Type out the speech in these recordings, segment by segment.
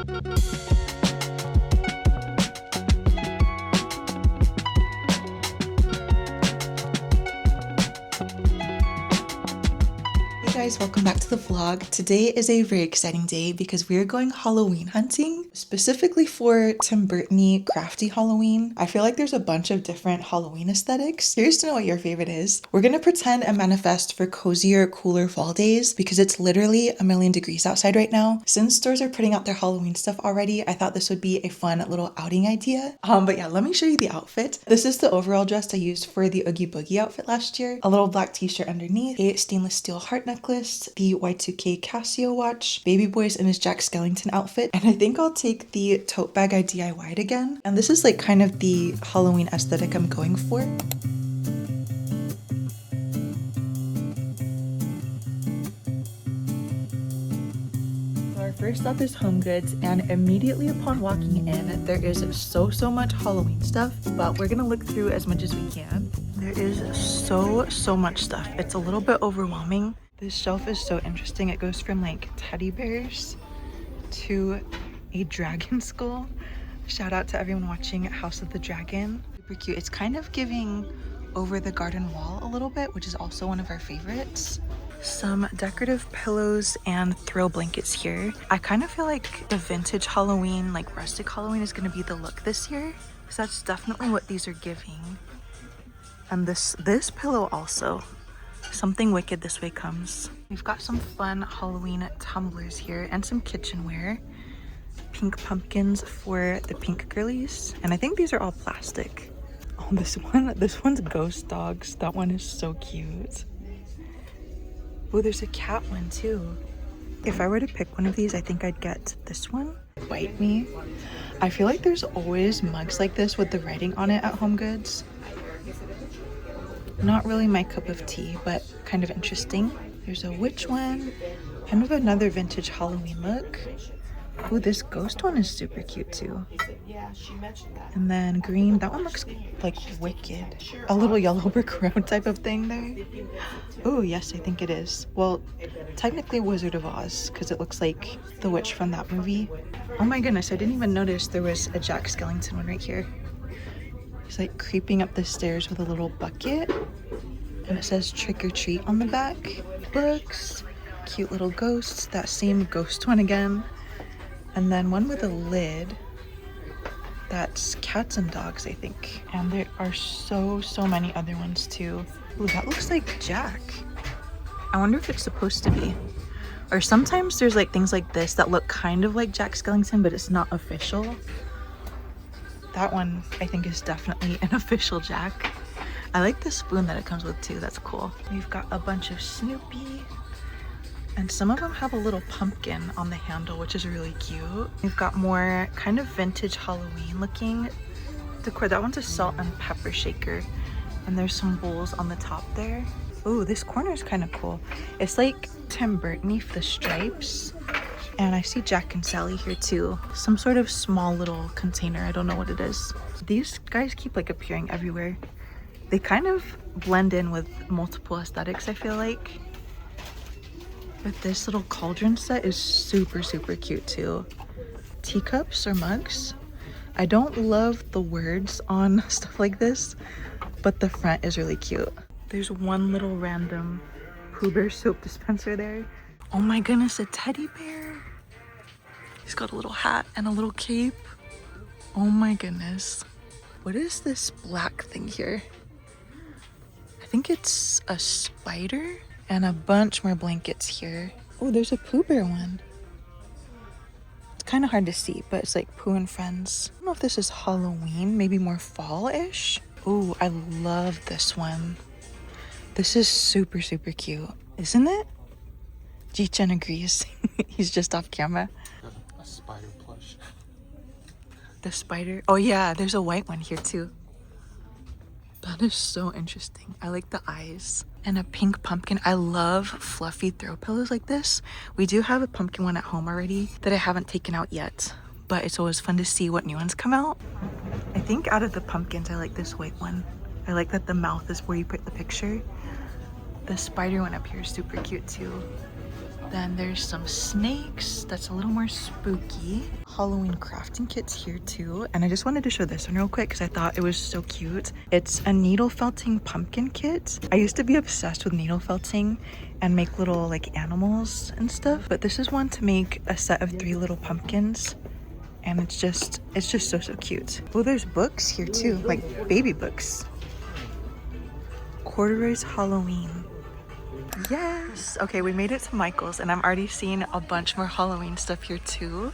Guys, welcome back to the vlog. Today is a very exciting day because we are going Halloween hunting, specifically for Tim Burton-y crafty Halloween. I feel like there's a bunch of different Halloween aesthetics. Curious to know what your favorite is. We're gonna pretend and manifest for cozier, cooler fall days because it's literally a million degrees outside right now. Since stores are putting out their Halloween stuff already, I thought this would be a fun little outing idea. But yeah, let me show you the outfit. This is the overall dress I used for the Oogie Boogie outfit last year. A little black t-shirt underneath, a stainless steel heart necklace, the Y2K Casio watch, Baby Boy's in his Jack Skellington outfit, and I think I'll take the tote bag I DIY'd again. And this is like kind of the Halloween aesthetic I'm going for. Our first stop is HomeGoods, and immediately upon walking in, there is so much Halloween stuff, but we're gonna look through as much as we can. There is so much stuff. It's a little bit overwhelming. This shelf is so interesting. It goes from like teddy bears to a dragon skull. Shout out to everyone watching House of the Dragon. Super cute. It's kind of giving Over the Garden Wall a little bit, which is also one of our favorites. Some decorative pillows and throw blankets here. I kind of feel like the vintage Halloween, like rustic Halloween, is going to be the look this year, because that's definitely what these are giving. And this pillow also. Something wicked this way comes. We've got some fun Halloween tumblers here and some kitchenware. Pink pumpkins for the pink girlies. And I think these are all plastic. Oh, this one's ghost dogs. That one is so cute. Oh, there's a cat one too. If I were to pick one of these, I think I'd get this one. Bite me. I feel like there's always mugs like this with the writing on it at HomeGoods. Not really my cup of tea, but kind of interesting. There's a witch one, kind of another vintage Halloween look. Oh, this ghost one is super cute too. And then green, that one looks like wicked. A little yellow brick road type of thing there. Oh yes, I think it is. Well, technically Wizard of Oz, because it looks like the witch from that movie. Oh my goodness, I didn't even notice there was a Jack Skellington one right here. He's like creeping up the stairs with a little bucket, and it says trick or treat on the back. Books, cute little ghosts, that same ghost one again, and then one with a lid. That's cats and dogs, I think. And there are so many other ones too. Ooh, that looks like Jack. I wonder if it's supposed to be. Or sometimes there's like things like this that look kind of like Jack Skellington, but it's not official. That one I think is definitely an official Jack. I like the spoon that it comes with too. That's cool. We've got a bunch of Snoopy, and some of them have a little pumpkin on the handle, which is really cute. We've got more kind of vintage Halloween looking decor. That one's a salt and pepper shaker, and there's some bowls on the top there. Oh, this corner is kind of cool. It's like Tim Burton-y for the stripes. And I see Jack and Sally here too. Some sort of small little container. I don't know what it is. These guys keep like appearing everywhere. They kind of blend in with multiple aesthetics, I feel like. But this little cauldron set is super cute too. Teacups or mugs. I don't love the words on stuff like this, but the front is really cute. There's one little random Pooh Bear soap dispenser there. Oh my goodness, a teddy bear. He's got a little hat and a little cape. Oh my goodness. What is this black thing here? I think it's a spider and a bunch more blankets here. Oh, there's a Pooh Bear one. It's kind of hard to see, but it's like Pooh and Friends. I don't know if this is Halloween, maybe more fall-ish. Oh, I love this one. This is super cute, isn't it? Ji-chan agrees. He's just off camera. A spider plush. The spider. Oh yeah, there's a white one here too. That is so interesting. I like the eyes. And a pink pumpkin. I love fluffy throw pillows like this. We do have a pumpkin one at home already that I haven't taken out yet, but it's always fun to see what new ones come out. I think out of the pumpkins, I like this white one. I like that the mouth is where you put the picture. The spider one up here is super cute too. Then there's some snakes. That's a little more spooky. Halloween crafting kits here too. And I just wanted to show this one real quick because I thought it was so cute. It's a needle felting pumpkin kit. I used to be obsessed with needle felting and make little like animals and stuff. But this is one to make a set of 3 little pumpkins. And it's just so cute. Oh, there's books here too, like baby books. Corduroy's Halloween. Yes. Okay, we made it to Michael's and I'm already seeing a bunch more Halloween stuff here too.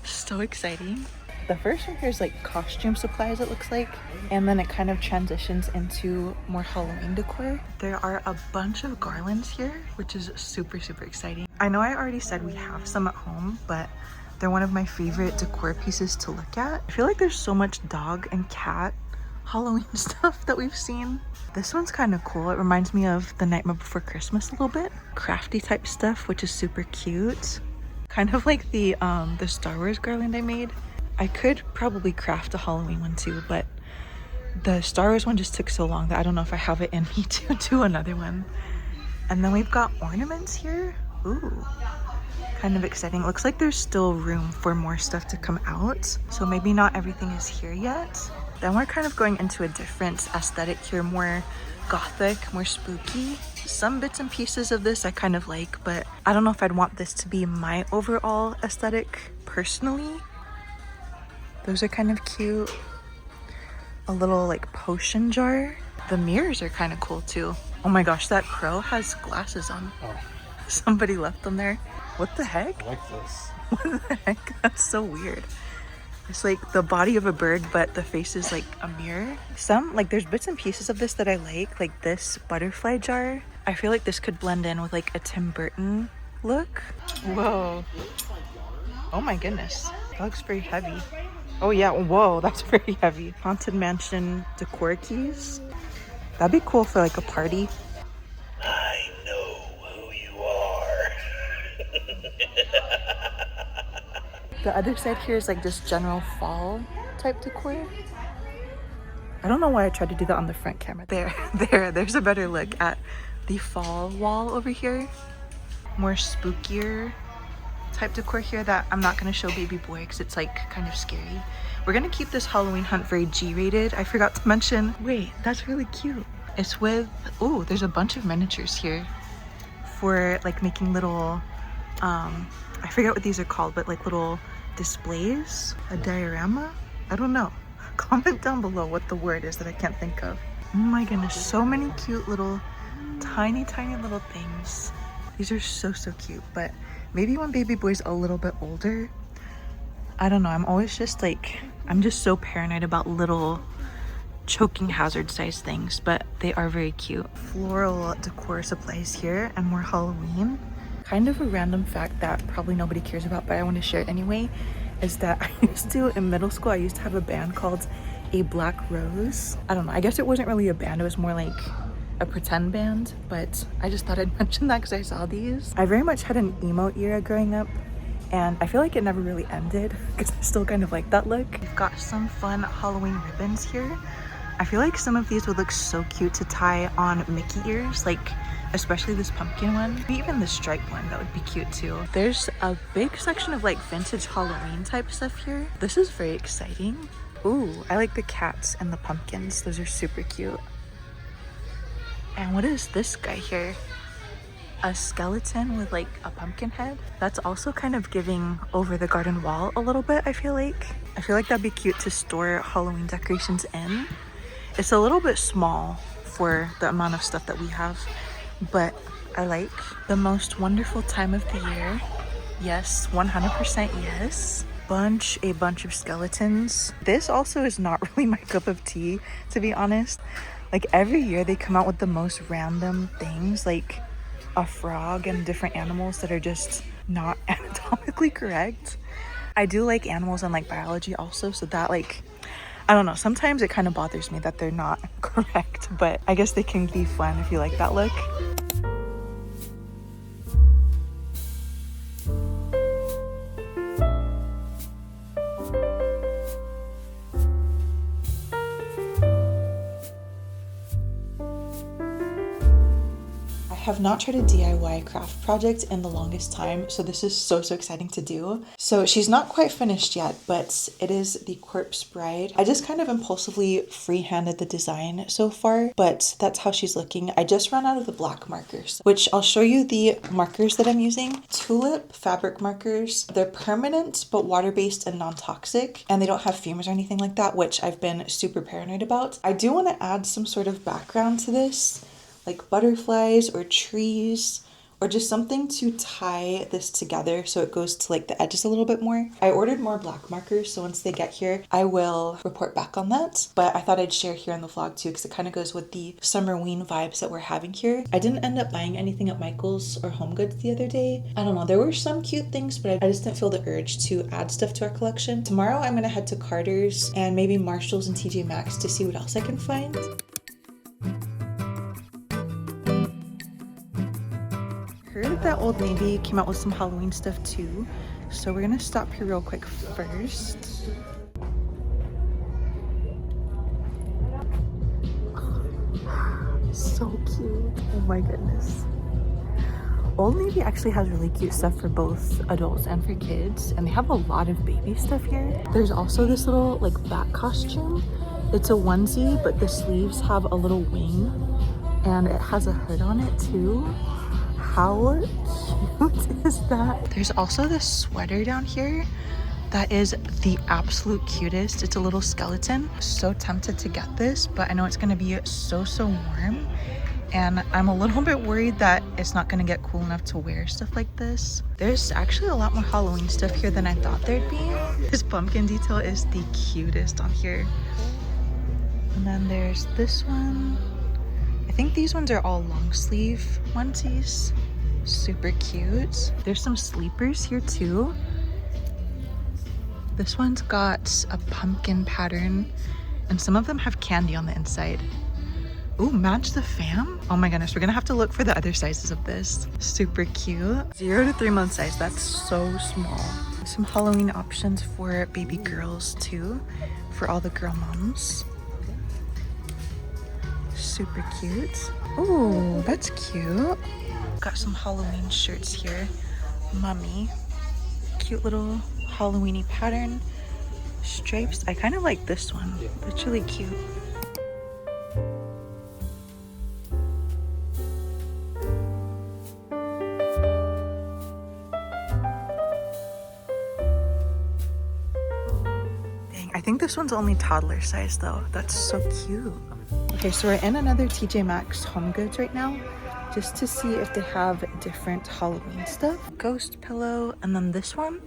So exciting. The first one here is like costume supplies, it looks like. And then it kind of transitions into more Halloween decor. There are a bunch of garlands here, which is super exciting. I know I already said we have some at home, but they're one of my favorite decor pieces to look at. I feel like there's so much dog and cat Halloween stuff that we've seen. This one's kind of cool. It reminds me of The Nightmare Before Christmas a little bit. Crafty type stuff, which is super cute. Kind of like the Star Wars garland I made. I could probably craft a Halloween one too, but the Star Wars one just took so long that I don't know if I have it in me to do another one. And then we've got ornaments here. Ooh, kind of exciting. It looks like there's still room for more stuff to come out. So maybe not everything is here yet. Then we're kind of going into a different aesthetic here, more gothic, more spooky. Some bits and pieces of this I kind of like, but I don't know if I'd want this to be my overall aesthetic personally. Those are kind of cute. A little like potion jar. The mirrors are kind of cool too. Oh my gosh, that crow has glasses on. Oh. Somebody left them there. What the heck? I like this. What the heck? That's so weird. It's like the body of a bird, but the face is like a mirror. There's bits and pieces of this that I like this butterfly jar. I feel like this could blend in with like a Tim Burton look. Whoa. Oh my goodness. That looks very heavy. Oh yeah, whoa, that's very heavy. Haunted Mansion decor keys. That'd be cool for like a party. I know who you are. The other side here is like just general fall type decor. I don't know why I tried to do that on the front camera. There's a better look at the fall wall over here. More spookier type decor here that I'm not gonna show baby boy because it's like kind of scary. We're gonna keep this Halloween hunt very G-rated. I forgot to mention, wait, that's really cute. It's with, oh, there's a bunch of miniatures here for like making little, I forget what these are called, but like little displays, a diorama. I don't know. Comment down below what the word is that I can't think of. Oh my goodness, so many cute little, tiny little things. These are so cute, but maybe when baby boy's a little bit older, I don't know. I'm always just like, I'm just so paranoid about little choking hazard size things, but they are very cute. Floral decor supplies here and more Halloween. Kind of a random fact that probably nobody cares about, but I want to share it anyway, is that in middle school, I used to have a band called A Black Rose. I don't know, I guess it wasn't really a band, it was more like a pretend band, but I just thought I'd mention that because I saw these. I very much had an emo era growing up, and I feel like it never really ended because I still kind of like that look. We've got some fun Halloween ribbons here. I feel like some of these would look so cute to tie on Mickey ears, like especially this pumpkin one. Maybe even the striped one, that would be cute too. There's a big section of like vintage Halloween type stuff here. This is very exciting. Ooh, I like the cats and the pumpkins. Those are super cute. And what is this guy here? A skeleton with like a pumpkin head. That's also kind of giving Over the Garden Wall a little bit, I feel like. I feel like that'd be cute to store Halloween decorations in. It's a little bit small for the amount of stuff that we have, but I like. The most wonderful time of the year. Yes, 100% yes. A bunch of skeletons. This also is not really my cup of tea, to be honest. Like every year they come out with the most random things, like a frog and different animals that are just not anatomically correct. I do like animals and like biology also, so that like, I don't know, sometimes it kind of bothers me that they're not correct, but I guess they can be fun if you like that look. have not tried a DIY craft project in the longest time, so this is so exciting to do. So she's not quite finished yet, but it is the Corpse Bride. I just kind of impulsively freehanded the design so far, but that's how she's looking. I just ran out of the black markers, which I'll show you the markers that I'm using. Tulip fabric markers. They're permanent, but water-based and non-toxic, and they don't have fumes or anything like that, which I've been super paranoid about. I do want to add some sort of background to this, like butterflies or trees, or just something to tie this together so it goes to like the edges a little bit more. I ordered more black markers, so once they get here, I will report back on that. But I thought I'd share here in the vlog too, because it kind of goes with the summerween vibes that we're having here. I didn't end up buying anything at Michael's or HomeGoods the other day. I don't know, there were some cute things, but I just didn't feel the urge to add stuff to our collection. Tomorrow I'm gonna head to Carter's and maybe Marshall's and TJmaxx to see what else I can find. Heard that Old Navy came out with some Halloween stuff too, so we're gonna stop here real quick first. So cute. Oh my goodness. Old Navy actually has really cute stuff for both adults and for kids, and they have a lot of baby stuff here. There's also this little like bat costume. It's a onesie, but the sleeves have a little wing and it has a hood on it too. How cute is that? There's also this sweater down here that is the absolute cutest. It's a little skeleton. So tempted to get this, but I know it's gonna be so warm, and I'm a little bit worried that it's not gonna get cool enough to wear stuff like this. There's actually a lot more Halloween stuff here than I thought there'd be. This pumpkin detail is the cutest on here. And then there's this one. I think these ones are all long sleeve onesies. Super cute. There's some sleepers here too. This one's got a pumpkin pattern, and some of them have candy on the inside. Ooh, match the fam? Oh my goodness, we're gonna have to look for the other sizes of this. Super cute. 0 to 3 month size, that's so small. Some Halloween options for baby girls too, for all the girl moms. Super cute. Oh, that's cute. Got some Halloween shirts here. Mummy. Cute little Halloweeny pattern. Stripes. I kind of like this one. That's really cute. Dang, I think this one's only toddler size though. That's so cute. Okay, so we're in another TJmaxx HomeGoods right now, just to see if they have different Halloween stuff. Ghost pillow, and then this one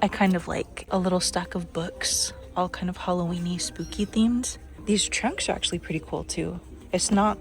I kind of like. A little stack of books, all kind of Halloweeny, spooky themed. These trunks are actually pretty cool too. It's not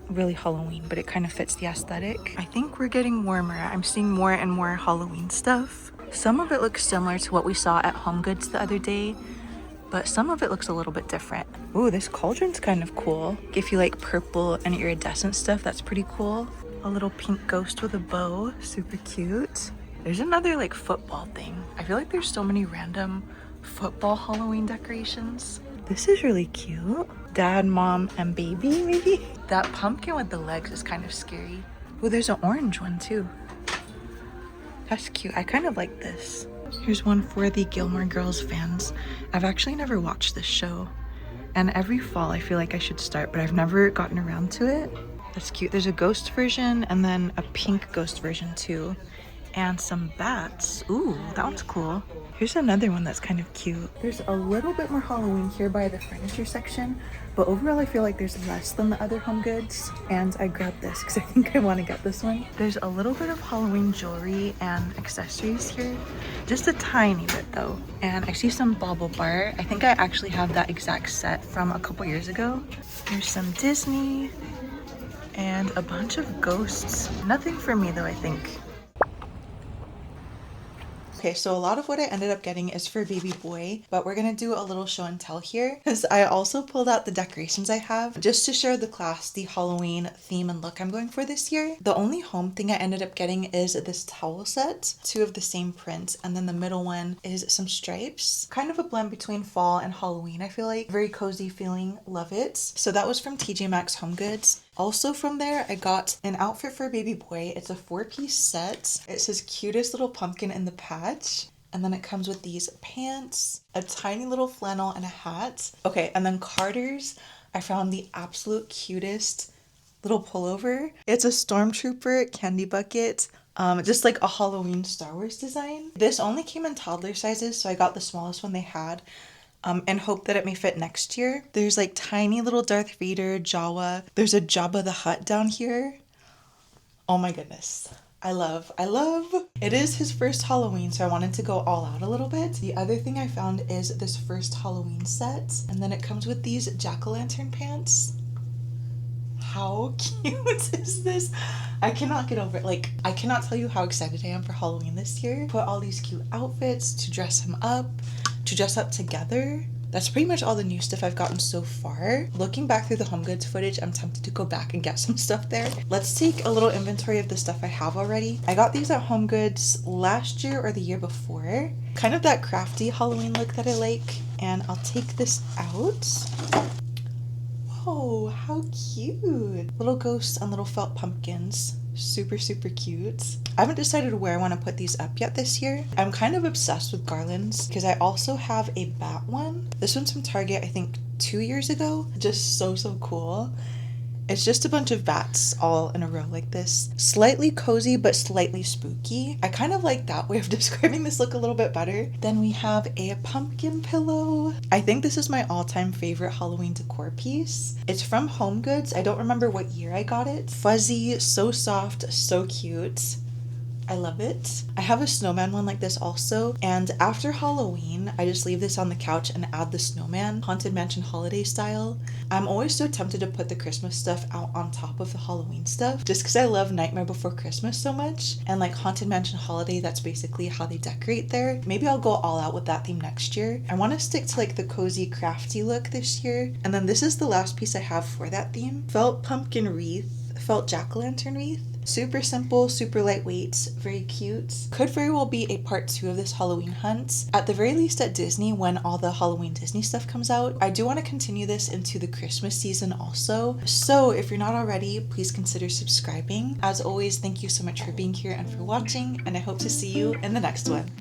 really Halloween, but it kind of fits the aesthetic. I think we're getting warmer. I'm seeing more and more Halloween stuff. Some of it looks similar to what we saw at HomeGoods the other day, but some of it looks a little bit different. Ooh, this cauldron's kind of cool. If you like purple and iridescent stuff, that's pretty cool. A little pink ghost with a bow, super cute. There's another like football thing. I feel like there's so many random football Halloween decorations. This is really cute. Dad, mom, and baby, maybe? That pumpkin with the legs is kind of scary. Oh, there's an orange one too. That's cute. I kind of like this. Here's one for the Gilmore Girls fans. I've actually never watched this show, and every fall I feel like I should start, but I've never gotten around to it. That's cute. There's a ghost version and then a pink ghost version too, and some bats. Ooh, that one's cool. Here's another one that's kind of cute. There's a little bit more Halloween here by the furniture section, but overall I feel like there's less than the other HomeGoods, and I grabbed this because I think I want to get this one. There's a little bit of Halloween jewelry and accessories here, just a tiny bit though. And I see some Bauble bar. I think I actually have that exact set from a couple years ago. There's some Disney and a bunch of ghosts. Nothing for me though, I think. Okay, so a lot of what I ended up getting is for baby boy, but we're gonna do a little show and tell here because I also pulled out the decorations I have just to show the class the Halloween theme and look I'm going for this year. The only home thing I ended up getting is this towel set, 2 of the same print, and then the middle one is some stripes. Kind of a blend between fall and Halloween, I feel like. Very cozy feeling, love it. So that was from TJmaxx HomeGoods. Also from there, I got an outfit for a baby boy. It's a 4-piece set. It says cutest little pumpkin in the patch. And then it comes with these pants, a tiny little flannel, and a hat. Okay, and then Carter's, I found the absolute cutest little pullover. It's a stormtrooper candy bucket, just like a Halloween Star Wars design. This only came in toddler sizes, so I got the smallest one they had, and hope that it may fit next year. There's like tiny little Darth Vader, Jawa. There's a Jabba the Hutt down here. Oh my goodness. I love. It is his first Halloween, so I wanted to go all out a little bit. The other thing I found is this first Halloween set, and then it comes with these jack-o'-lantern pants. How cute is this? I cannot get over it. Like, I cannot tell you how excited I am for Halloween this year. Put all these cute outfits to dress him up, to dress up together. That's pretty much all the new stuff I've gotten so far. Looking back through the HomeGoods footage, I'm tempted to go back and get some stuff there. Let's take a little inventory of the stuff I have already. I got these at HomeGoods last year or the year before. Kind of that crafty Halloween look that I like. And I'll take this out. Whoa, how cute. Little ghosts and little felt pumpkins. Super, super cute. I haven't decided where I want to put these up yet this year. I'm kind of obsessed with garlands because I also have a bat one. This one's from Target, I think 2 years ago. Just so cool. It's just a bunch of bats all in a row like this. Slightly cozy, but slightly spooky. I kind of like that way of describing this look a little bit better. Then we have a pumpkin pillow. I think this is my all-time favorite Halloween decor piece. It's from HomeGoods. I don't remember what year I got it. Fuzzy, so soft, so cute. I love it. I have a snowman one like this also, and after Halloween, I just leave this on the couch and add the snowman, Haunted Mansion holiday style. I'm always so tempted to put the Christmas stuff out on top of the Halloween stuff, just because I love Nightmare Before Christmas so much, and like Haunted Mansion holiday, that's basically how they decorate there. Maybe I'll go all out with that theme next year. I want to stick to like the cozy, crafty look this year, and then this is the last piece I have for that theme. Felt pumpkin wreath, felt jack-o'-lantern wreath. Super simple, super lightweight, very cute. Could very well be a part 2 of this Halloween hunt. At the very least at Disney, when all the Halloween Disney stuff comes out. I do want to continue this into the Christmas season also. So if you're not already, please consider subscribing. As always, thank you so much for being here and for watching, and I hope to see you in the next one.